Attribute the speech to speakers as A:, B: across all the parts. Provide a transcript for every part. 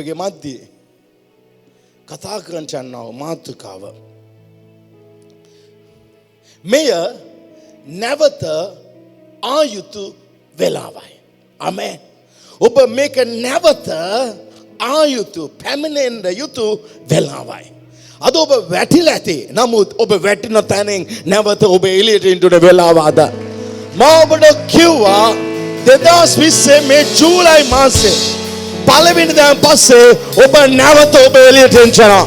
A: ඔබගේ මැද්දේ කතා කරන්න යනවා මාතෘකාව. මෙය නැවත ආයුතු වෙලාවයි. ආමේන්. ඔබ මේක නැවත ආයුතු පැමිණෙන්න යුතු වෙලාවයි. අද ඔබ වැටිලා ඇති. නමුත් ඔබ වැටෙන තැනින් නැවත ඔබ එළියට එන්න වෙලාව අද. මම ඔබට කිව්වා 2020 මේ ජූලයි මාසේ පළවෙනි දා පස්සේ ඔබ නැවත ඔබ එළියට එනවා.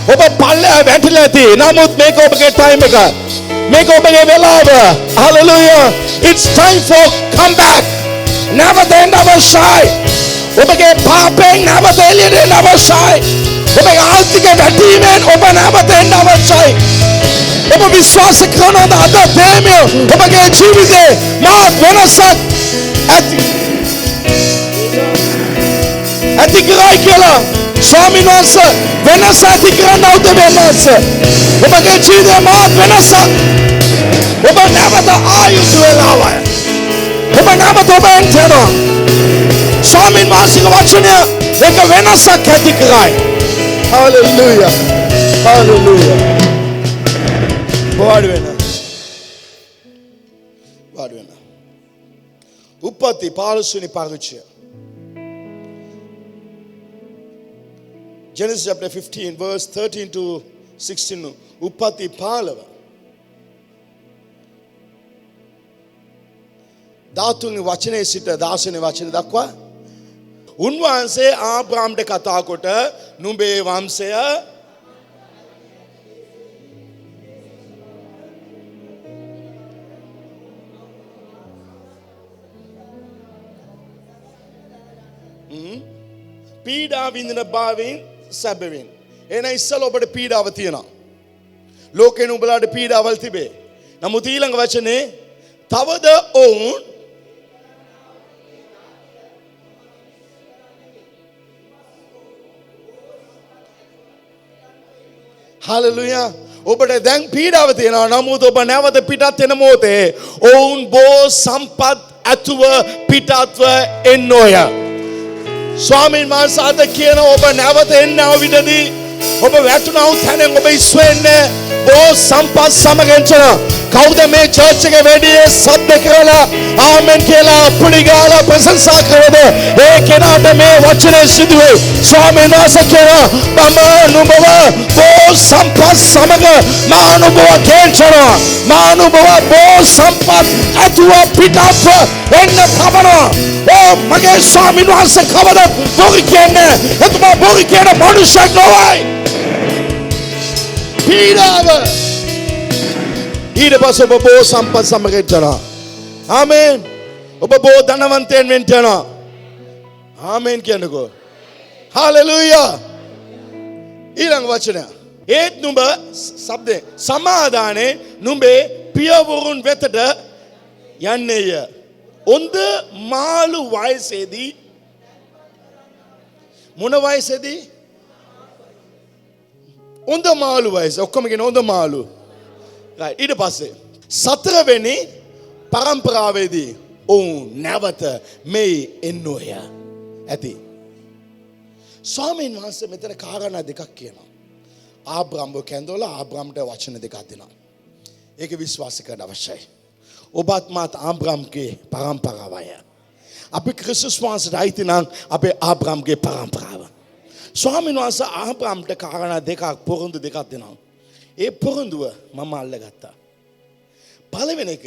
A: ඔබ පල්ලෙහා වැටිලා ඇති. නමුත් මේක ඔබගේ ටයිම් එක. මේක ඔබගේ වෙලාව. Hallelujah. It's time for comeback. නැවත එන්න අවශ්‍යයි. ඔබගේ පාපෙන් නැවත එළියට එන්න අවශ්‍යයි. ඔබගේ ආර්ථික වැටීමෙන් ඔබ නැවත එන්න අවශ්‍යයි. ඔබ විශ්වාස කරනවද අද ප්‍රේමය ඔබගේ ජීවිතේ මා වෙනසක් ඇති කරයි කියලා ස්වාමීන් වහන්සේ වෙනස ඇති කරන්න උදව් වෙනස ඔබගේ ජීවිතේ මා වෙනසක් ඔබ නැවත ආයුෂ වෙලාවයි. ඔබ නැවත ඔබ එන්නවා ස්වාමීන් වහන්සේගේ වචනය ඒක වෙනසක් ඇති කරයි. Hallelujah. Hallelujah. වාඩි වෙන්න. උප්පත්ති 15 වෙනි පරිච්ඡේදය. Genesis chapter 15 verse 13 to 16. උප්පත්ති 15. 13 වෙනි වචනේ සිට 16 වෙනි වචනේ දක්වා උන්වහන්සේ ආබ්‍රාම්ට කතා කොට නුඹේ වංශය පීඩා විඳින බවින් සැබවින්. එන ඉස්සල ඔබට පීඩාව තියෙනවා. ලෝකේ නුඹලාට පීඩාවල් තිබේ. නමුත් ඊළඟ වචනේ තවද ඔවුන් Hallelujah. ඔබට දැන් පීඩාව තියෙනවා. නමුත් ඔබ නැවත පිටත් වෙන මොහොතේ ඔවුන් බෝ සම්පත් ඇතුව පිටත්ව එන්නෝය. ස්වාමීන් වහන්සේ අද කියන ඔබ නැවත එන්නව විටදී ඔබ වැටුණා වූ තැනෙන් ඔබ ඉස් වෙන්නේ බෝ සම්පත් සමග කවුද මේ චර්ච් එකේ වැඩියේ සද්ද කරලා ආමෙන් කියලා පුලිගාලා ප්‍රශංසා කරද ඒ කෙනාට මේ වචනේ සිදුවේ. ස්වාමීන් වහන්සේ කියනවා මම නුඹව බෝ සම්පත් සමග මා නුඹව කේන්චනවා. මා නුඹව බෝ සම්පත් ඇතුව පිටත්ව එන්න තබනවා. ඕ මගේ ස්වාමීන් වහන්සේ කවදද බොරු කියන්නේ? එතුමා බොරු කියන මනුෂ්‍යෙක් නොවයි. පීඩාව ඊට පස්සේ ඔබ බෝ සම්පත් සමග එනවා. ආමේන්. ඔබ බෝ ධනවන්තයන් වෙන්න යනවා. ආමේන් කියනකෝ. හalleluya. ඊළඟ වචනය. ඒත් නුඹ શબ્දේ සමාදානේ නුඹේ පියවරුන් වෙතට යන්නේය. ඔන්ද මාළු වයසේදී මොන වයසේදී? ඔන්ද මාළු වයස. ඔක්කොම කියන ඔන්ද මාළු. ඊට පස්සේ සතරවෙනි පරම්පරාවේදී ඔවුන් නැවත මේ එන්නෝය ඇති. ස්වාමීන් වහන්සේ මෙතන කාරණා දෙකක් කියනවා. ආබ්‍රාම්ව කැඳවලා ආබ්‍රාම්ට වචන දෙකක් දෙනවා. ඒක විශ්වාස කරන්න අවශ්‍යයි. ඔබත් මාත් ආබ්‍රාම්ගේ පරම්පරාවය. අපි ක්‍රිස්තුස් වහන්සේට අයිති නම් අපේ ආබ්‍රාම්ගේ පරම්පරාව. ස්වාමීන් වහන්සේ ආබ්‍රාම්ට කාරණා දෙකක් පොරොන්දු දෙකක් දෙනවා. ඒ පොරොන්දුව මම අල්ලගත්තා. පළවෙනි එක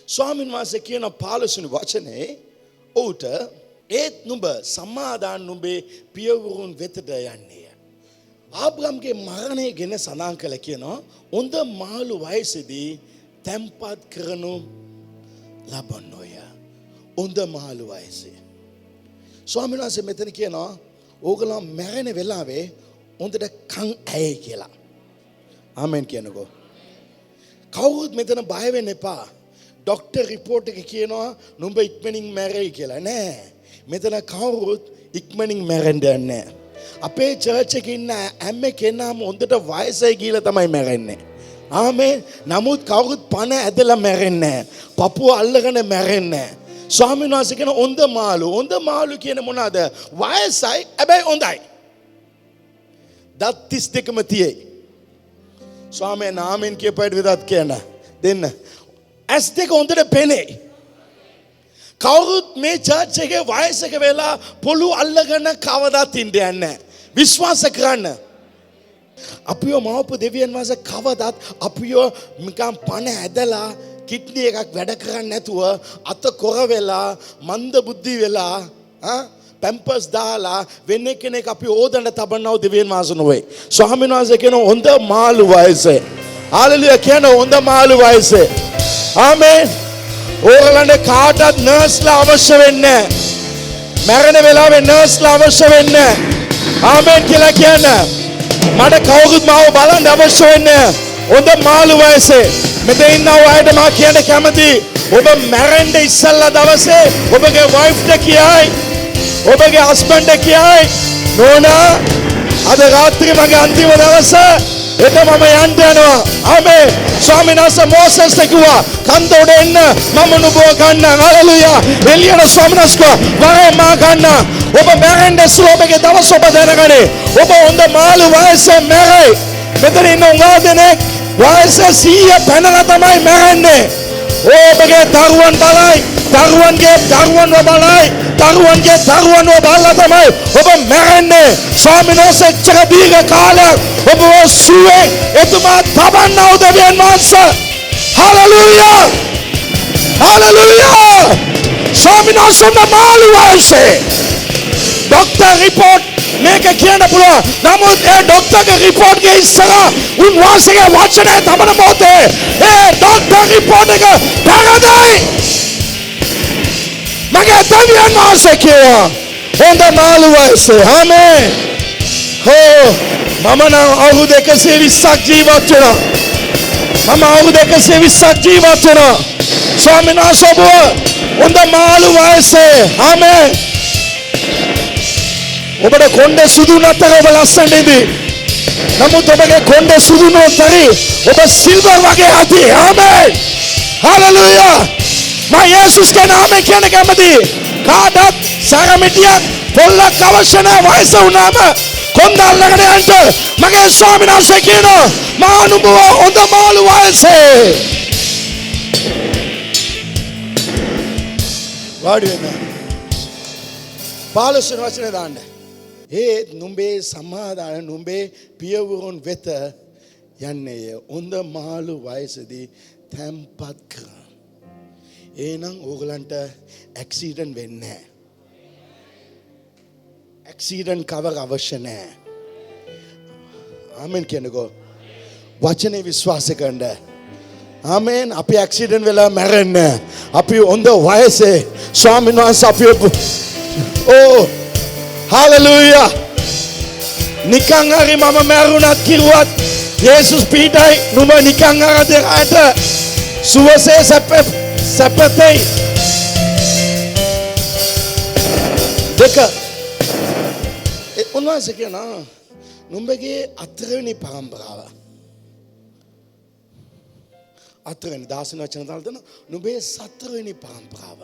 A: ස්වාමීන් වහන්සේ කියන 15 වෙනි වචනේ ඔහුට ඒත් නුඹ සමාදාන නුඹේ පියවරුන් වෙතට යන්නේය. ආබ්‍රාම්ගේ මරණය ගැන සඳහන් කළා කියනවා හොඳ මාළු වයසේදී තැම්පත් කරනු ලබන්නෝය. හොඳ මාළු වයසේ. ස්වාමීන් වහන්සේ මෙතන කියනවා ඕගොල්ලෝ මැරෙන වෙලාවේ හොඳට කන් ඇයි කියලා. ආමෙන් කියනකෝ. කවුරුත් මෙතන බය වෙන්න එපා. ડોක්ටර් රිපෝට් එක කියනවා නුඹ ඉක්මනින් මැරෙයි කියලා. නෑ. මෙතන කවුරුත් ඉක්මනින් මැරෙන්නේ නැහැ. අපේ චර්ච් එකේ ඉන්න හැම කෙනාම හොඳට වයසයි කියලා තමයි මැරෙන්නේ. ආමේන්. නමුත් කවුරුත් පණ ඇදලා මැරෙන්නේ නැහැ. පපුව අල්ලගෙන මැරෙන්නේ නැහැ. ස්වාමීන් වහන්සේ කියන හොඳ මාළු කියන මොනවාද? වයසයි හැබැයි හොඳයි. දත් 32ම තියෙයි. ස්වාමීන් ආමෙන් කියපයිද විදත් කියන දෙන්න. ඇස් දෙක හොඳට පෙනේ. කවුරුත් මේ චර්ච් එකේ වයසක වෙලා පොළු අල්ලගෙන කවදාත් ඉන්නේ නැහැ. විශ්වාස කරන්න. අපිව මවපු දෙවියන් වහන්සේ කවදාත් අපිව නිකන් පණ ඇදලා කිඩ්නි එකක් වැඩ කරන්නේ නැතුව අත කොර වෙලා මන්ද බුද්ධි වෙලා පැම්පර්ස් දාලා වෙන කෙනෙක් අපි ඕදන්න තබන්නව දෙවියන් වහන්සේ නොවේ. ස්වාමීන් වහන්සේ කියන හොඳ මාළු වයසේ. හalleluya කියන හොඳ මාළු වයසේ. ආමේන්. ඕගලන්ට කාටවත් නර්ස්ලා අවශ්‍ය වෙන්නේ නැහැ. මරණ වෙලාවේ නර්ස්ලා අවශ්‍ය වෙන්නේ නැහැ. ආමේන් කියලා කියන. මට කවුරුත් මාව බලන්න අවශ්‍ය වෙන්නේ නැහැ. හොඳ මාළු වයසේ. මෙතන ඉන්න අයට මා කියන්න කැමති. ඔබ මැරෙන්න ඉස්සල්ලා දවසේ ඔබගේ වයිෆ්ට කියයි. ඔබගේ හස්බන්ඩ් කියයි. නෝනා අද රාත්‍රියේ මගේ අන්තිම දවස. එත මම යන්න යනවා. ආමේන්. ස්වාමීන් වහන්සේ මෝසෙස්ට කිව්වා කන්ද උඩ එන්න මම නුඹව ගන්න. හalleluya. එළියට ස්වාමීන් වහන්සේ වරේ මා ගන්න. ඔබ මැරෙන්න ඉස්සෙල්ලා ඔබගේ දවස ඔබ දැනගන්නේ. ඔබ හොඳ මාළු වයසේ මැරෙයි. මෙතන ඉන්න උගාදෙනෙක් වයස 100 පැනලා තමයි මැරෙන්නේ. ඔබගේ දරුවන් බලයි. දරුවන්ගේ දරුවන්ව බලයි. දරුවන්ගේ දරුවන්ව බලලා තමයි ඔබ මැරෙන්නේ. ස්වාමීන් වහන්සේ එච්චර දීර්ඝ කාලයක් ඔබ සුවේ එතුමා තබන්නව දෙවියන් වහන්සේ. හalleluya. හalleluya. ස්වාමීන් වහන්සේ මාළු වයසේ ડોක්ටර් රිපෝට් මේක කියන්න පුළුවන්. නමුත් ඒ ડોක්ටර්ගේ රිපෝට් ගේ ඉස්සරහා උන්වහන්සේගේ වචනය තමන මොහොතේ ඒ ડોක්ටර් රිපෝට් එක පැරදයි. මගේ දෙවියන් වහන්සේ කියනවා හොඳ මාළු වයසේ. ආමේන්. මම නම් අවුරුදු 120ක් ජීවත් වෙනවා. මම අවුරුදු 120ක් ජීවත් වෙනවා. ස්වාමීන් වහන්සේ ඔබ හොඳ මාළු වයසේ. ආමේන්. ඔබට කොණ්ඩේ සුදු නැතර ඔබ ලස්සනට ඉදී. නමුත් ඔබගේ කොණ්ඩේ සුදු නොතරි ඔබ සිල්වර් වගේ ඇති. ආමේන්. හalleluya. මා යේසුස්ගේ නාමයෙන් කියන කැමති. කාටත් සරමිටියක් පොල්ලක් අවශ්‍ය නැහැ. වයස වුණාම කොණ්ඩ අල්ලගෙන යන්න. මගේ ස්වාමීන් වහන්සේ කියනවා මා නුඹව හොඳ මාළු වයසේ. වාඩි වෙන්න. 15 වචනේ දාන්න. ඒ නුඹේ සමාදාන නුඹේ පියවරුන් වෙත යන්නේ හොඳ මාළු වයසේදී තැම්පත් කර. එහෙනම් ඕගලන්ට ඇක්සිඩන්ට් වෙන්නේ නැහැ. ඇක්සිඩන්ට් කවර් අවශ්‍ය නැහැ. ආමෙන් කියනකෝ. වචනේ විශ්වාස කරන්න. ආමෙන්. අපි ඇක්සිඩන්ට් වෙලා මැරෙන්නේ. අපි හොඳ වයසේ ස්වාමීන් වහන්සේ අපි හalleluya. නිකන් හරි මම මැරුණත් කිව්වත් යේසුස් පීඩයි නුඹ නිකන් අර දෙකට සුවසේ සැපතේ දෙක උන්වහන්සේ කියනවා නුඹගේ අතරවෙනි පරම්පරාව. අතරවෙනි 16 වචන දාලා දෙනවා. නුඹේ සතරවෙනි පරම්පරාව.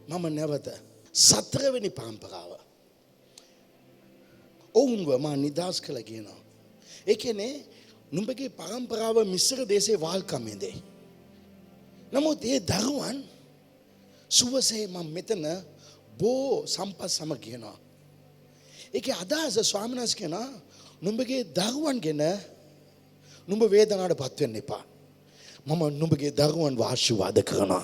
A: මම නැවත සතරවෙනි පරම්පරාව. ඔවුන්ව මා නිදාස් කළා කියනවා. ඒ කියන්නේ නුඹගේ පරම්පරාව මිස්ර දේශේ වාල්කමේදී. නමුත් ඒ දරුවන් සුවසේ මම මෙතන බෝ සම්පත් සමග කියනවා. ඒකේ අදහස ස්වාමීන් වහන්සේ කියනවා නුඹගේ දරුවන් ගැන නුඹ වේදනාවටපත් වෙන්න එපා. මම නුඹගේ දරුවන් ආශිර්වාද කරනවා.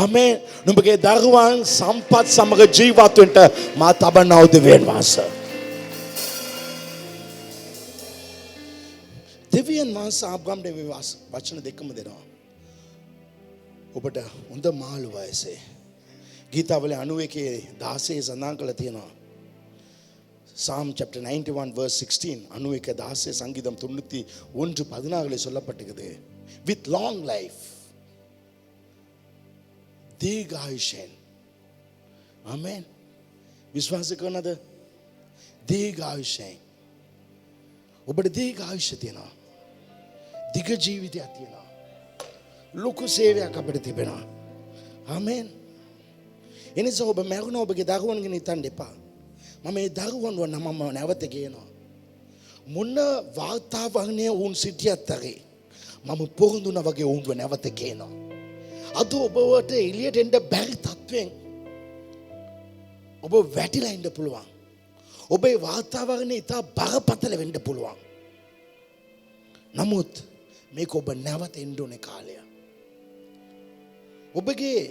A: ආමේන්. නුඹගේ දරුවන් සම්පත් සමග ජීවත් වෙන්න මා තබන්නව දෙවියන් වහන්සේ. දෙවියන් වහන්සේ ආබ්‍රහම්ට මේ වචන දෙකම දෙනවා. ඔබට හොඳ මාළු වයසේ. ගීතාවලි 91:16 සඳහන් කරලා තියෙනවා. Psalm chapter 91 verse 16 91:16 சங்கீதம் 91:14 சொல்லப்பட்டிருக்குது. With long life. දීර්ඝායුෂයෙන්. ආමේන්. විශ්වාස කරනද? දීර්ඝායුෂයෙන්. ඔබට දීර්ඝායුෂ තියෙනවා. දිග ජීවිතයක් තියෙනවා. ලොකු සේවයක් අපිට තිබෙනවා. ආමෙන්. එනිසා ඔබ මැරුණ ඔබගේ දරුවන් ගැන හිතන්න එපා. මම මේ දරුවන් වන්න මම නැවත ගේනවා. මොන වාතාවරණයේ වුන් සිටියත් ඇරේ මම පොරොන්දුනා වගේ වුන්ව නැවත ගේනවා. අද ඔබවට එළියට එන්න බැරි තත්වෙන් ඔබ වැටිලා ඉන්න පුළුවන්. ඔබේ වාතාවරණය ඉතා බරපතල වෙන්න පුළුවන්. නමුත් මේක ඔබ නැවත එන්න ඕනේ කාලය. ඔබගේ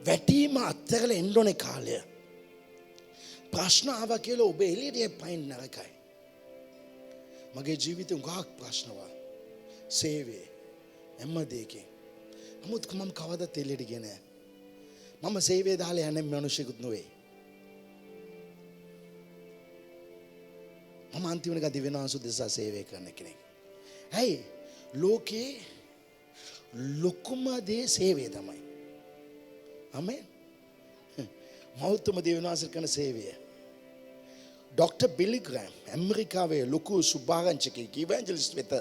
A: වැටීම අත්හැරලා එන්න ඕනේ කාලය. ප්‍රශ්න ආවා කියලා ඔබ එළියට පයින් නරකයි. මගේ ජීවිතේ උගාක් ප්‍රශ්නවා. සේවය හැම දෙයකින්. නමුත් මම කවදාත් එළියට ගියේ නැහැ. මම සේවය දාලා යන්නේ මිනිසෙකුත් නෙවෙයි. මම අන්තිමට ගදී වෙනවා සුදසා සේවය කරන කෙනෙක්. ඇයි ලෝකේ ලොකුම දේ සේවය තමයි. ආමෙන්. මෞතුම දේවනාසල් කරන සේවය. ඩොක්ටර් බිලි ග්‍රෑම් ඇමරිකාවේ ලොකු සුභාරංචකයෙක් ඉවැන්ජලිස්ට් වෙත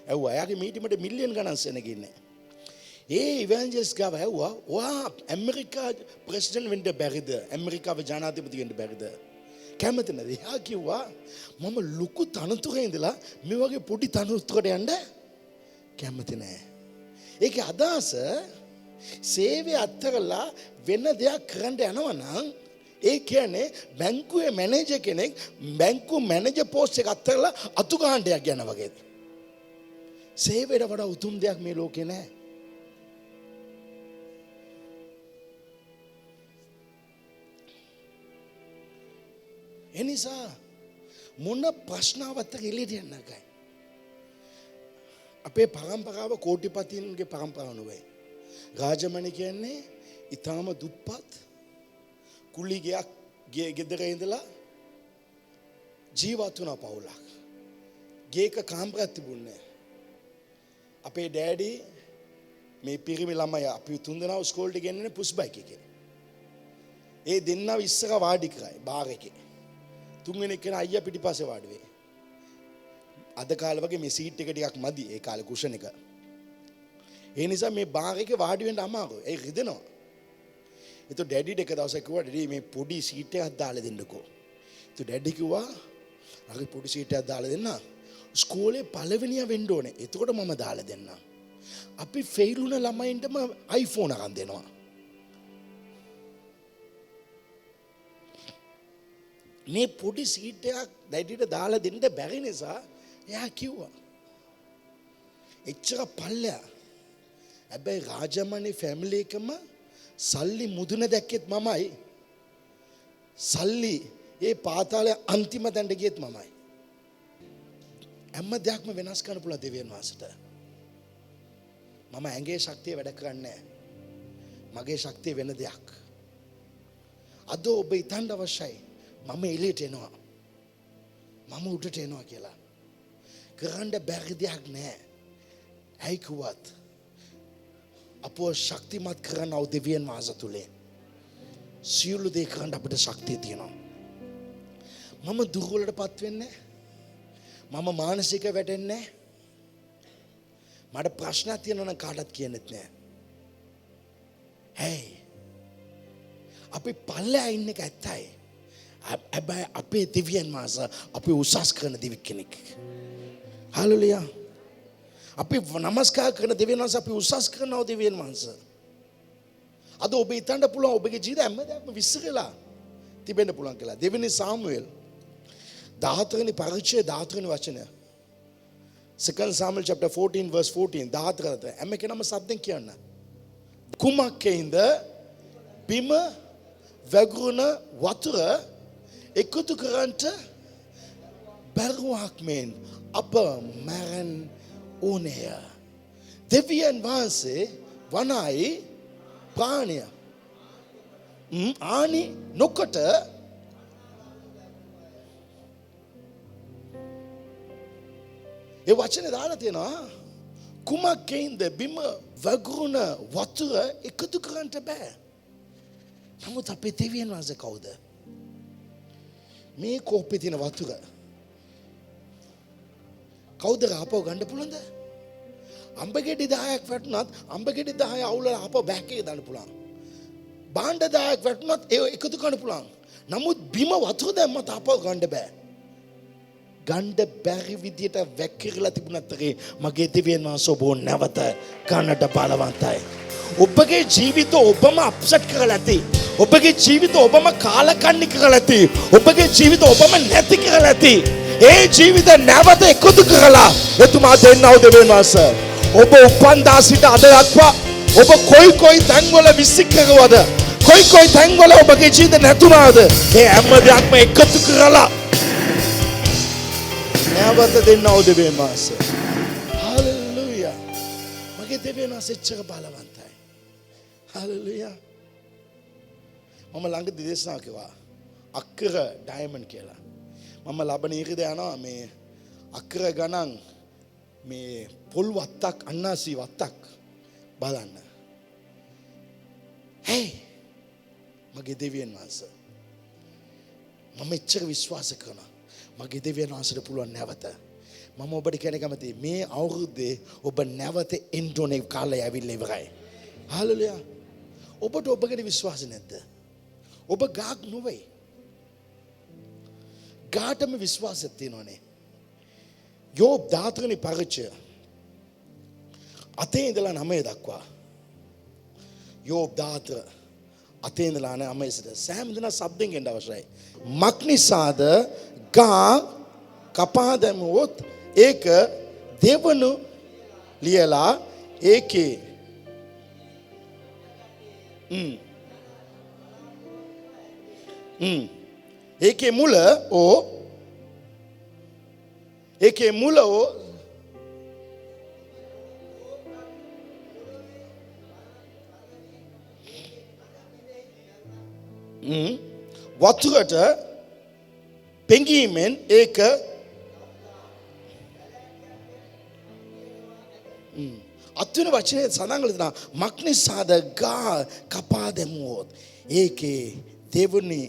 A: ඇහුවා. එයාගේ මීටිමට මිලියන් ගණන් සෙනග ඉන්නේ. ඒ ඉවැන්ජලිස්ට් ගාව ඇහුවා ඔයා ඇමරිකා ප්‍රෙසිඩන්ට් වෙන්න බැරිද? ඇමරිකාවේ ජනාධිපති වෙන්න බැරිද? කැමති නැද? එයා කිව්වා මම ලොකු තනතුරේ ඉඳලා මේ වගේ පොඩි තනතුරකට යන්න කැමති නැහැ. ඒකේ අදහස සේවය අත්හැරලා වෙන දෙයක් කරන්න යනවා නම් ඒ කියන්නේ බැංකුවේ මැනේජර් කෙනෙක් බැංකුව මැනේජර් පෝස්ට් එක අත්හැරලා අතු ගහන්න යනවා වගේ. සේවයට වඩා උතුම් දෙයක් මේ ලෝකේ නැහැ. එනිසා මොන ප්‍රශ්නාවත් එළියට යන්න නැගයි. අපේ පරම්පරාව කෝටිපතීන්ගේ පරම්පරාව නෙවෙයි. රාජමණි කියන්නේ ඊටාම දුප්පත් කුලි ගෙදර ඉඳලා ජීවත් වුණා පවුලක්. ගේක කාමරයක් තිබුණේ. අපේ ඩෑඩි මේ පිරිමි ළමයි අපි තුන්දෙනා ස්කෝල්ට ගෙන්නන්නේ පුෂ් බයික් එකේ. ඒ දෙන්නව ඉස්සර වාඩි කරයි බාර් එකේ. තුන්වෙනි කෙනා අයියා පිටිපස්සේ වාඩි වෙයි. අද කාලේ වගේ මේ සීට් එක ටිකක් මදි ඒ කාලේ කුෂන් එක. ඒ නිසා මේ බාර් එකේ වාඩි වෙන්න අමාරුයි. ඒ රිදෙනවා. ඒතෝ ඩැඩිට එක දවසක් කිව්වා ඩැඩි මේ පොඩි සීට් එකක් දාලා දෙන්නකෝ. ඒතෝ ඩැඩි කිව්වා අර පොඩි සීට් එකක් දාලා දෙන්න. ස්කෝලේ පළවෙනියා වෙන්න ඕනේ. එතකොට මම දාලා දෙන්නම්. අපි ෆේල් වුණ ළමයින්ටම iPhone එකක් දෙනවා. මේ පොඩි සීට් එකක් ඩැඩිට දාලා දෙන්න බැරි නිසා එයා කිව්වා එච්චර පල්ලෙයා. හැබැයි රාජමණි ෆැමිලි එකම සල්ලි මුදුන දැක්කෙත් මමයි. සල්ලි ඒ පාතාලේ අන්තිම තැනට ගියෙත් මමයි. හැම දෙයක්ම වෙනස් කරන්න පුළුවන් දෙවියන් වහන්සේට. මම ඇඟේ ශක්තිය වැඩ කරන්නේ මගේ ශක්තිය වෙන දෙයක්. අද ඔබ හිතන්න අවශ්‍යයි මම එළියට එනවා. මම උඩට එනවා කියලා. කරන්න බැරි දෙයක් නැහැ. ඇයි කිව්වත් අපෝ ශක්තිමත් කරනව දෙවියන් වහන්සේ තුලේ. සියලු දේ කරන්න අපිට ශක්තිය තියෙනවා. මම දුර්වලටපත් වෙන්නේ මම මානසික වැටෙන්නේ මට ප්‍රශ්නක් තියෙනවා නම් කාටවත් කියන්නෙත් නැහැ. හැයි අපි පල්ලෙහා ඉන්න එක ඇත්තයි. හැබැයි අපේ දෙවියන් වහන්සේ අපි උසස් කරන දෙවි කෙනෙක්. හලෙලුයා. අපි නමස්කාර කරන දෙවියන් වහන්සේ අපි උසස් කරනව දෙවියන් වහන්සේ. අද ඔබ හිතන්න පුළුවන් ඔබගේ ජීවිතය හැම දෙයක්ම විශ්සරලා තිබෙන්න පුළුවන් කියලා. දෙවෙනි සාමුවෙල් 14 වෙනි පරිච්ඡේදය 14 වෙනි වචනය. Second Samuel chapter 14 verse 14 14 හැම කෙනම සද්දෙන් කියන්න. කුමක්කේඳ බිම වැගුරුණ වතුර එකතු කරන්ට බැරුවක් මෙන් අප මරන් ඕනේය. දෙවියන් වහන්සේ වනයි ප්‍රාණය ආනි නොකොට ඒ වචනේ දාලා තියෙනවා කුමක්කේන්ද බිම වැගුරුණ වතුර එකතු කරන්ට බෑ. නමුත් අපේ දෙවියන් වහන්සේ කවුද? මේ කෝප්පේ තියෙන වතුර කවුද ආපහු ගන්න පුළුවන්ද? අඹ ගෙඩි 10ක් වැටුණත් අඹ ගෙඩි 10 අවුලලා ආපහු බෑක් එකේ දාන්න පුළුවන්. භාණ්ඩදායක වැටුණත් ඒ එකතු කරන්න පුළුවන්. නමුත් බිම වතුර දැම්මත් ආපහු ගන්න බෑ. ගන්න බැරි විදියට වැක්කිරලා තිබුණත් මගේ දෙවියන් වහන්සේ ඔබ නැවත ගන්නට බලවන්තයි. ඔබගේ ජීවිත ඔබම අප්සෙට් කරලා ඇති. ඔබගේ ජීවිත ඔබම කාලකන්ණි කරලා ඇති. ඔබගේ ජීවිත ඔබම නැති කරලා ඇති. ඒ ජීවිත නැවත එකතු කරලා එතුමා දෙන්නව දෙවියන් වහන්සේ. ඔබ උපන්දා සිට අද දක්වා ඔබ කොයි තැන්වල විසිකරවද? කොයි තැන්වල ඔබගේ ජීවිත නැතුණාද? ඒ හැම දෙයක්ම එකතු කරලා නැවත දෙන්නව දෙවියන් වහන්සේ. හල්ලෙලූයා. මගේ දෙවියන් වහන්සේ එච්චර බලවන්තයි. හල්ලෙලූයා. මම ළඟදී දේශනා කළා අක්කර ඩයමන්ඩ් කියලා. මම ලබන ඉරිද යනවා මේ අක්කර ගණන් මේ පොල් වත්තක් අන්නාසි වත්තක් බලන්න. හේ මගේ දෙවියන් වහන්සේ මම එච්චර විශ්වාස කරනවා. මගේ දෙවියන් වහන්සේට පුළුවන් නැවත. මම ඔබට කියන කැමති මේ අවුරුද්දේ ඔබ නැවත එන්න ඕනේ කාලය ඇවිල්ලා ඉවරයි. හල්ලෙලූයා. ඔබට ඔබගේ විශ්වාස නැද්ද? ඔබ ගාක් නොවේ. ගාටම විශ්වාසයක් තියෙනවනේ. යෝබ් 13 වෙනි පරිච්ඡේදය 8 ඉඳලා 9 දක්වා. යෝබ් 13 8 ඉඳලා 9 සෑම දින සබ්දෙන් එන්න අවශ්‍යයි. මක්නිසාද ගා කපා දැමුවොත් ඒක දෙවනු ලියලා ඒකේ ඒකේ මුල ඕ වතුරට පෙඟීමෙන් ඒක අත්වෙන වචනේ සඳහන් කරලා මක්නිසාද ගා කපා දැමුවොත් ඒකේ දෙවනි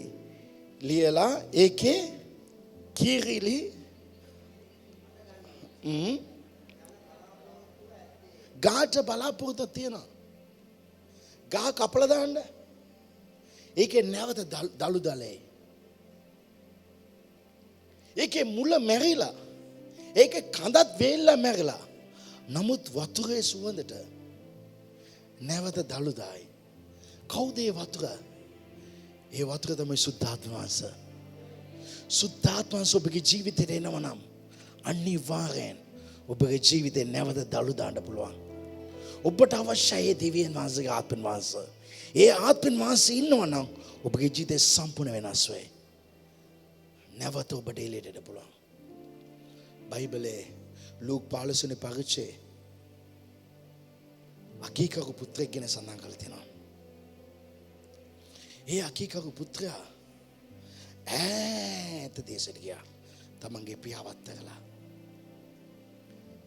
A: ලියලා ඒකේ කිරිලි ගාට බලාපොරොත්තු තියෙනවා. ගා කපලා දාන්න ඒකේ නැවත දලු දලයි. ඒකේ මුල මැරිලා ඒකේ කඳත් වේල්ලා මැරිලා. නමුත් වතුරේ සුවඳට නැවත දලු දායි. කවුද ඒ වතුර? ඒ වතුර තමයි සුද්ධාත්ම වහන්සේ. සුද්ධාත්ම වහන්සේ ඔබගේ ජීවිතේට එනවා නම් අනිවාර්යෙන් ඔබගේ ජීවිතේ නැවත දලු දාන්න පුළුවන්. ඔබට අවශ්‍යයි දෙවියන් වහන්සේගේ ආත්ම වහන්සේ. ඒ ආත්ම වහන්සේ ඉන්නවා නම් ඔබගේ ජීවිතේ සම්පූර්ණ වෙනස් වෙයි. නැවත ඔබට එළියට එන්න පුළුවන්. බයිබලයේ ලූක් 15 වෙනි පරිච්ඡේදයේ අකීකරු පුත්‍රයෙක් ගැන සඳහන් කරලා තියෙනවා. ඒ අකීකරු පුත්‍රයා ඈත දේශයට ගියා. තමන්ගේ පියාවත් එක්කලා.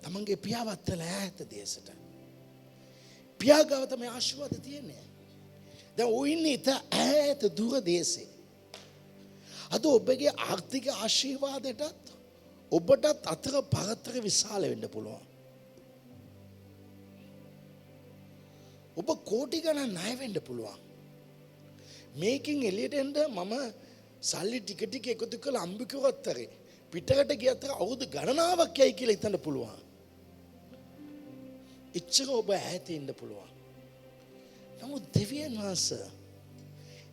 A: තමන්ගේ පියාවත් එක්කලා ඈත දේශයට. පියා ගාව තමයි ආශිර්වාද තියෙන්නේ. දැන් ඔය ඉන්නේ ඈත දුර දේශේ. අද ඔබගේ ආර්ථික ආශිර්වාදයටත් ඔබටත් අතර පරතර විශාල වෙන්න පුළුවන්. ඔබ කෝටි ගණන් ණය වෙන්න පුළුවන්. මේකෙන් එළියට එන්න මම සල්ලි ටික එකතු කරලා අම්බිකවත් තරේ පිටරට ගියත් අවුරුදු ගණනාවක් යයි කියලා හිතන්න පුළුවන්. එච්චර ඔබ ඈත ඉන්න පුළුවන්. නමුත් දෙවියන් වහන්සේ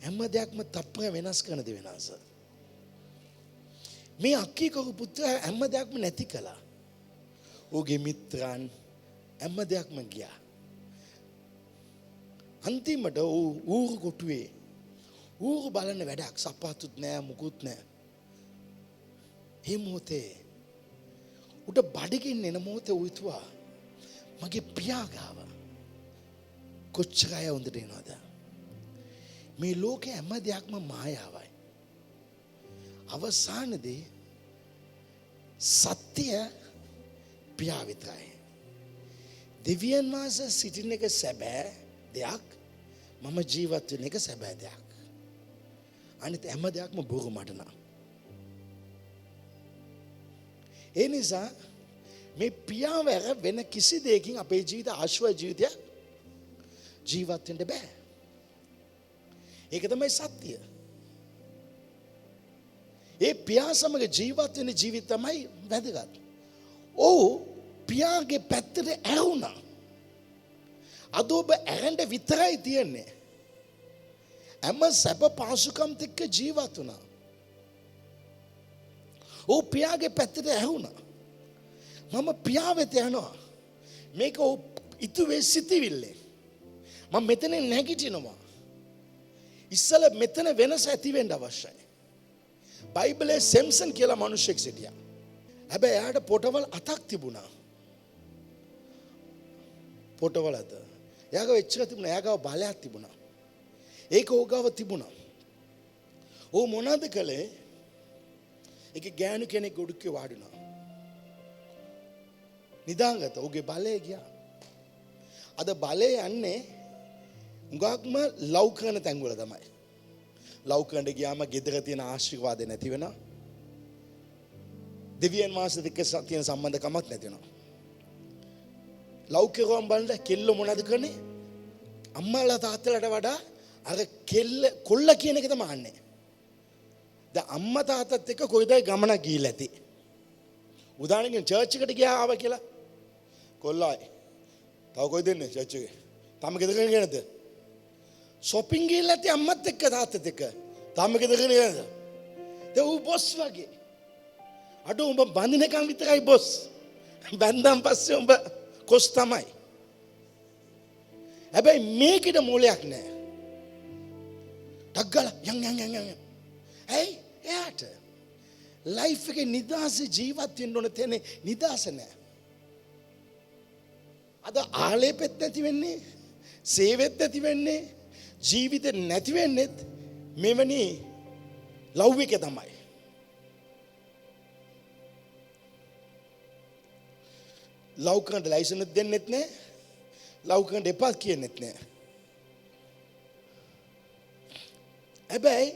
A: හැම දෙයක්ම තප්පර වෙනස් කරන දෙවියන් වහන්සේ. මේ අක්කීකරු පුත්‍රයා හැම දෙයක්ම නැති කළා. ඔහුගේ මිත්‍රයන් හැම දෙයක්ම ගියා. අන්තිමට ඌරු කොටුවේ ඌරු බලන්න වැඩක් සප්පාතුත් නෑ මුකුත් නෑ. මේ මොහොතේ උඩ බඩගින්න එන මොහොතේ උතුවා මගේ පියා ගාව කොච්චර අය හොඳට එනවද? මේ ලෝකේ හැම දෙයක්ම මායාවයි. අවසානයේදී සත්‍ය පියා විතරයි. දෙවියන් වහන්සේ සිටින එක සැබෑ දෙයක්. මම ජීවත් වෙන එක සැබෑ දෙයක්. අනිත් හැම දෙයක්ම බොරු මට නම්. ඒ නිසා මේ පියාවැර වෙන කිසි දෙයකින් අපේ ජීවිත ආශ්‍රය ජීවිතය ජීවත් වෙන්න බෑ. ඒක තමයි සත්‍ය. ඒ පියා සමග ජීවත් වෙන ජීවිත තමයි වැදගත්. ඔව් පියාගේ පැත්තට ඇරුණා. අද ඔබ ඇරෙන්න විතරයි තියන්නේ. හැම සැප පහසුකම් එක්ක ජීවත් වුණා. ඔව් පියාගේ පැත්තට ඇරුණා. මම පියා වෙත යනවා. මේක ඉතුවේ සිටිවිල්ලේ. මම මෙතන නැගිටිනවා. ඉස්සල මෙතන වෙනස ඇති වෙන්න අවශ්‍යයි. බයිබලයේ සෙම්සන් කියලා මිනිහෙක් සිටියා. හැබැයි එයාට පොටවල් 8ක් තිබුණා. පොටවල් 8. එයාගව එච්චර තිබුණා. එයාගව බලයක් තිබුණා. ඒක ඕගාව තිබුණා. ඕ මොනවද කළේ? ඒක ගෑනු කෙනෙක් උඩුක්කේ වාඩිනවා. නිදාගත්ත. ඕගේ බලය ගියා. අද බලය යන්නේ උගක්ම ලව් කරන තැන් වල තමයි. ලව් කරන්න ගියාම ගෙදර තියෙන ආශිර්වාද නැති වෙනවා. දෙවියන් වහන්සේ එක්ක තියෙන සම්බන්ධකමක් නැති වෙනවා. ලව් කරුවම් බලන්න කෙල්ල මොනවද කරන්නේ? අම්මාලා තාත්තලාට වඩා අර කොල්ල කියන එක තමයි අහන්නේ. දැන් අම්මා තාත්තත් එක්ක කොයිදයි ගමනක් ගිහිල්ලා ඇති. උදාහරණයක් චර්ච් එකට ගියා ආවා කියලා. කොල්ලයි. තව කොයිද ඉන්නේ චර්ච් එකේ? තාම ගෙදරගෙන නේද? shopping ගිහිල්ලා ඇති අම්මත් එක්ක තාත්තත් එක්ක. තාම ගෙදරගෙන නේද? දැන් ඌ බොස් වගේ. අඩෝ උඹ බඳිනකම් විතරයි බොස්. බැන්දන් පස්සේ උඹ කොස් තමයි. හැබැයි මේකෙට මූලයක් නැහැ. ටග්ගල යන්. ඇයි එයාට ලයිෆ් එකේ නිදාසේ ජීවත් වෙන්න ඕන තැනේ නිදාස නැහැ. අද ආලේපෙත් නැති වෙන්නේ, සේවෙත් නැති වෙන්නේ, ජීවිතේ නැති වෙන්නේ මෙවැනි ලව් එක තමයි. ලව් කරන්න ලයිසන් එක දෙන්නෙත් නැහැ. ලව් කරන්න එපා කියන්නෙත් නැහැ. හැබැයි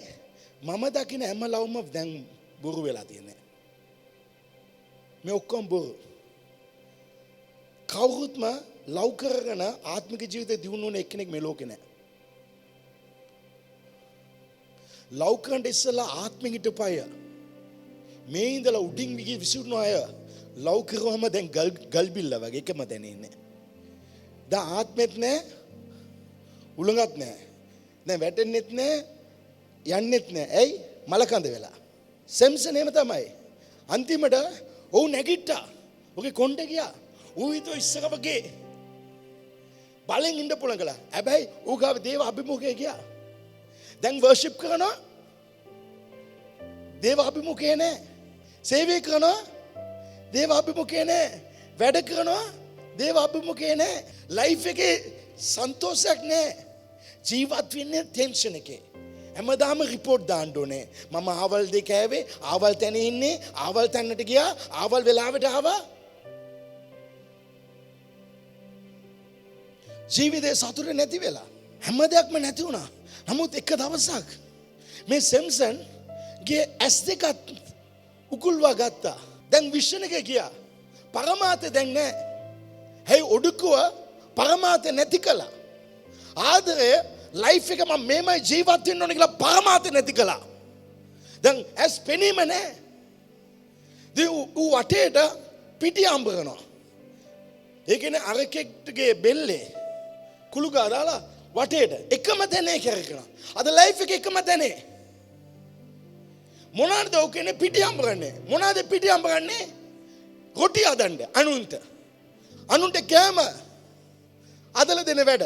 A: මම දකින හැම ලව්ම දැන් බොරු වෙලා තියෙනවා. මේ ඔක්කොම බොරු. කවුරුත්ම ලව් කරගෙන ආත්මික ජීවිතේ දියුණු වෙන එක්කෙනෙක් මේ ලෝකේ නැහැ. ලව් කරන්න ඉස්සලා ආත්මික හිටපය. මේ ඉඳලා උඩින් විසිරුණු අය ලව් කරුවම දැන් ගල් බිල්ල වගේ එකම තැන ඉන්නේ. දැන් ආත්මෙත් නැහැ, උලඟත් නැහැ. දැන් වැටෙන්නෙත් නැහැ, යන්නෙත් නැහැ. ඇයි? මලකඳ වෙලා. සෙම්සන් එහෙම තමයි. අන්තිමට ඔව් නැගිට්ටා. ඔගේ කොණ්ඩේ ගියා. ඌ හිතුව ඉස්සර වගේ බලෙන් ඉන්න පුළුවන් කළා. හැබැයි ඌ ගාව දේව අභිමුඛය ගියා. දැන් වර්ෂිප් කරනවා. දේව අභිමුඛය නැහැ. සේවය කරනවා. දේව අභිමුඛය නැහැ. වැඩ කරනවා. දේව අභිමුඛය නැහැ. ලයිෆ් එකේ සන්තෝෂයක් නැහැ. ජීවත් වෙන්නේ ටෙන්ෂන් එකේ. හැමදාම රිපෝට් දාන්න ඕනේ. මම ආවල් දෙක ඇවේ, ආවල් තැන ඉන්නේ, ආවල් තැනට ගියා, ආවල් වෙලාවට ආවා. ජීවිතේ සතුට නැති වෙලා. හැම දෙයක්ම නැති වුණා. නමුත් එක දවසක් මේ සෙම්සන් ගේ ඇස් දෙකත් උකුල්වා ගත්තා. දැන් විෂන් එක ගියා. පරමාර්ථය දැන් නැහැ. හැයි ඔඩුකුව පරමාර්ථය නැති කළා. ආදරය ලයිෆ් එක මම මේමයි ජීවත් වෙන්න ඕනේ කියලා පරමාර්ථය නැති කළා. දැන් ඇස් පෙනීම නැහැ. දී ඌ වටේට පිටි අම්බ කරනවා. ඒ කියන්නේ අරකෙක්ගේ බෙල්ලේ කුළු ගා දාලා වටේට එකම තැනේ කරකනවා. අද ලයිෆ් එක එකම තැනේ. මොනවාද ඔය කියන්නේ පිටි අම්බ කරන්නේ? මොනවාද පිටි අම්බ කරන්නේ? රොටි හදන්න අනුන්ට කෑම අදලා දෙන වැඩ.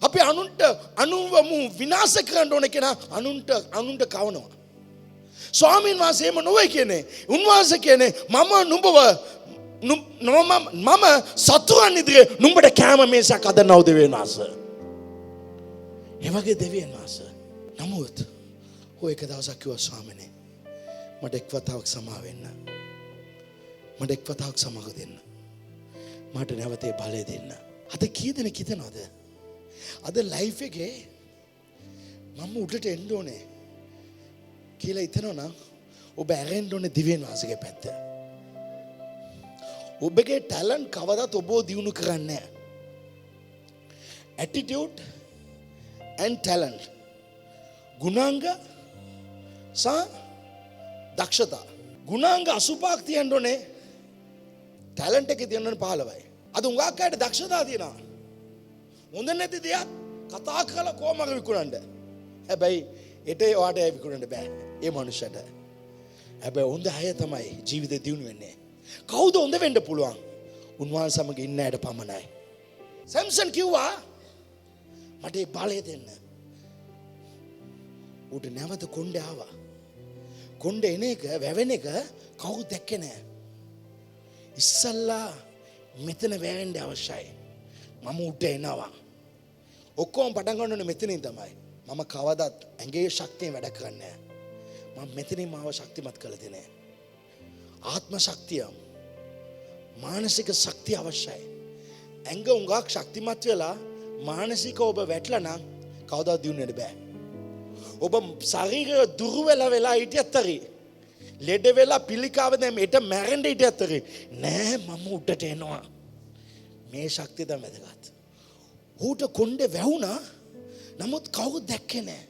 A: අපි අනුන්ව විනාශ කරන්න ඕන කෙනා අනුන්ට කවනවා. ස්වාමීන් වහන්සේ එම නොවේ කියන්නේ. උන්වහන්සේ කියන්නේ මම සතුරන් ඉදිරියේ නුඹට කෑම මේසක් හදන්නව දෙවියන් වහන්සේ. ඒ වගේ දෙවියන් වහන්සේ. නමුත් ඔය එක දවසක් කිව්වා ස්වාමීනි මට එක් වතාවක් සමා වෙන්න. මට එක් වතාවක් සමග දෙන්න. මට නැවතේ බලය දෙන්න. අද කී දෙනෙක් හිතනවද? අද ලයිෆ් එකේ මම උඩට එන්න ඕනේ කියලා හිතනවනම් ඔබ ඇරෙන්න ඕනේ දිව්‍යන් වහන්සේගේ පැත්ත. ඔබගේ ටැලන්ට් කවදාත් ඔබව දියුණු කරන්නේ නැහැ. ඇටිටියුඩ් and talent ගුණාංග සහ දක්ෂතා. ගුණාංග 85ක් තියෙන්න ඕනේ. ටැලන්ට් එකේ තියෙන්න ඕනේ 15යි. අද උඟාක් අයට දක්ෂතා තියෙනවා. හොඳ නැති දෙයක් කතා කරලා කොහමද විකුණන්න. හැබැයි ඒටේ ඔයාට විකුණන්න බෑ. ඒ මනුස්සයට. හැබැයි හොඳ අය තමයි ජීවිතේ දියුණු වෙන්නේ. කවුද හොඳ වෙන්න පුළුවන්? උන්වහන්සේ සමග ඉන්න අයට පමණයි. සැම්සන් කිව්වා මට ඒ බලය දෙන්න. උට නැවත කොණ්ඩේ ආවා. කොණ්ඩේ එන එක වැවෙන එක කවුරු දැක්කේ නැහැ. ඉස්සල්ලා මෙතන වැවෙන්න අවශ්‍යයි. මම උට එනවා. ඔක්කොම පටන් ගන්න ඕනේ මෙතනින් තමයි. මම කවදත් ඇඟේ ශක්තියෙන් වැඩ කරන්නේ නැහැ. මම මෙතනින් මාව ශක්තිමත් කළ දෙන්නේ. ආත්ම ශක්තිය මානසික ශක්තිය අවශ්‍යයි. ඇඟ උඟක් ශක්තිමත් වෙලා මානසික ඔබ වැටලා නම් කවදාවත් දියුණු වෙන්න බෑ. ඔබ ශරීරය දුර්වල වෙලා හිටියත් හරි ලෙඩ වෙලා පිළිකාව දැන් මේට මැරෙන්න හිටියත් හරි නෑ මම උඩට එනවා. මේ ශක්තිය තමයි වැදගත්. ඌට කොණ්ඩේ වැහුණා නමුත් කවුරුත් දැක්කේ නෑ.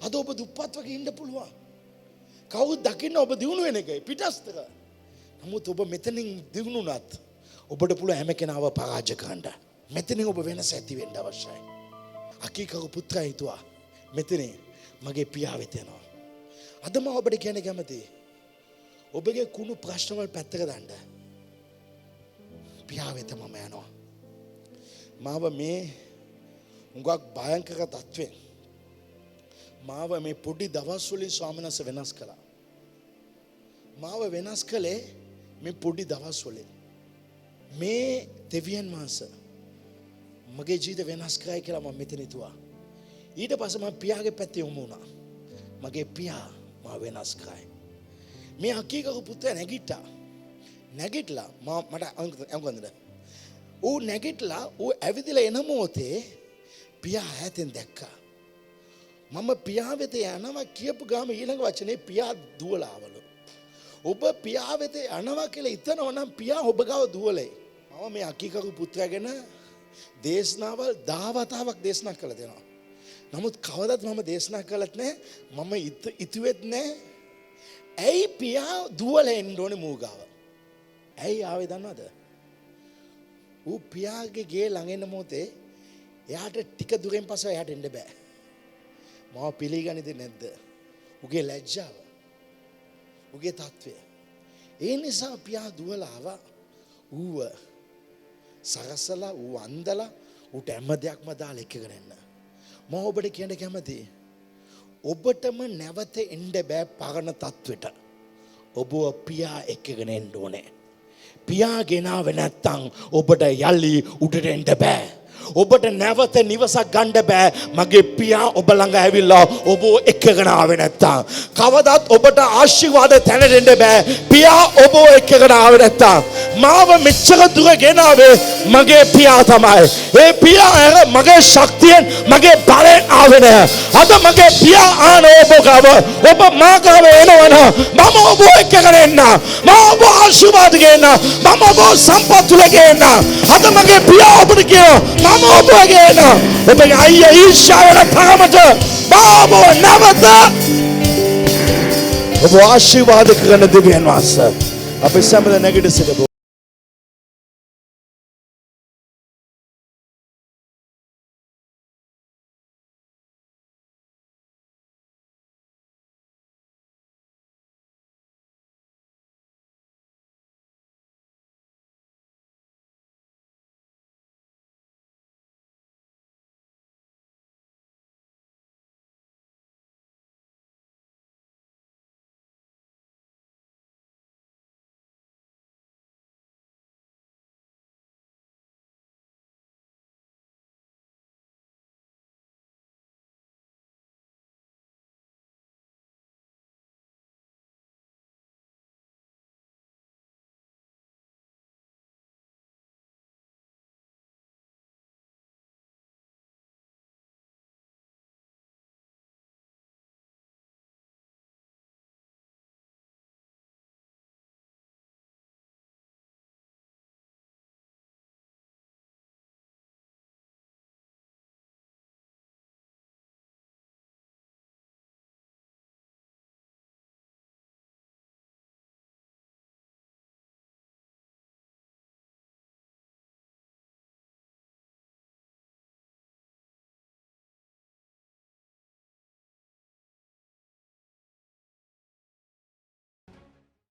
A: අද ඔබ දුප්පත් වගේ ඉන්න පුළුවන්. කවුරුත් දකින්න ඔබ දියුණු වෙන එකයි පිටස්තර. නමුත් ඔබ මෙතනින් දියුණුනත් ඔබට පුළුවන් හැම කෙනාව පරාජය කරන්න. මෙතනින් ඔබ වෙනස ඇති වෙන්න අවශ්‍යයි. අකීකරු පුත්‍රයා හිතුවා මෙතන මගේ පියා වෙත යනවා. අද මම ඔබට කියන්න කැමතියි. ඔබගේ කුණු ප්‍රශ්න වල පැත්තක දාන්න. පියා වෙත මම යනවා. මාව මේ උඟක් භයංකර තත්වෙන් මාව මේ පොඩි දවස් වලින් ස්වාමීන් වහන්සේ වෙනස් කළා. මාව වෙනස් කළේ මේ පොඩි දවස් වලින්. මේ දෙවියන් වහන්සේ මගේ ජීවිත වෙනස් කරයි කියලා මම මෙතන හිතුවා. ඊට පස්සේ මම පියාගේ පැත්තේ යමු වුණා. මගේ පියා මාව වෙනස් කරයි. මේ අකීකරු පුතේ නැගිටලා මට අංගොන්දද ඌ නැගිටලා ඌ ඇවිදලා එන මොහොතේ පියා ඈතෙන් දැක්කා. මම පියා වෙත යනවා කියපු ගාම ඊළඟ වචනේ පියා දුවලා ආවලු. ඔබ පියා වෙත යනවා කියලා හිතනවා නම් පියා ඔබ ගාව දුවලයි. මම මේ අකීකරු පුත්‍රයා ගැන දේශනාවල් 10 වතාවක් දේශනා කළා දෙනවා. නමුත් කවදත් මම දේශනා කළත් නැහැ. මම ඉතුවෙත් නැහැ. ඇයි පියා දුවලා එන්න ඕනේ මූ ගාව? ඇයි ආවේ දන්නවද? ඌ පියාගේ ගේ ළඟ එන මොහොතේ එයාට ටික දුරෙන් පස්සේ එයාට එන්න බෑ. මම පිළිගන්නේ නැද්ද? උගේ ලැජ්ජාව. උගේ තත්ත්වය. ඒ නිසා පියා දුවලා ආවා. ඌව සරසලා ඌ අන්දලා ඌට හැම දෙයක්ම දාලා එකගෙන එන්න. මම ඔබට කියන්න කැමතියි. ඔබටම නැවත එන්න බෑ පරණ තත්වෙට. ඔබ පියා එක්කගෙන එන්න ඕනේ. පියා ගෙනාව නැත්තම් ඔබට යලි උඩට එන්න බෑ. ඔබට නැවත නිවසක් ගන්න බෑ. මගේ පියා ඔබ ළඟ ඇවිල්ලා ඔබ එක්කගෙන ආවේ නැත්තම්. කවදාත් ඔබට ආශිර්වාද තැනට එන්න බෑ. පියා ඔබ එක්කගෙන ආවේ නැත්තම්. මාව මෙච්චර දුර ගෙනාවේ මගේ පියා තමයි. ඒ පියා මගේ ශක්තියෙන් මගේ බලෙන් ආවේ නෑ. අද මගේ පියා ආන ඔබ ගාව ඔබ මා ගාව එනවනම් මම ඔබ එක්කගෙන එන්න. මම ඔබ ආශිර්වාද ගේන්න. මම ඔබ සම්පත් ලැබෙන්න. අද මගේ පියා ඔබට කියනවා මම ඔබ ගේන්න. ඔබගේ අයියා ඊර්ෂ්‍යාවල තරමට මම නැවත ඔබ ආශිර්වාද කරන දෙවියන් වහන්සේ අපේ සම්මත නැගිට සිටබෝ.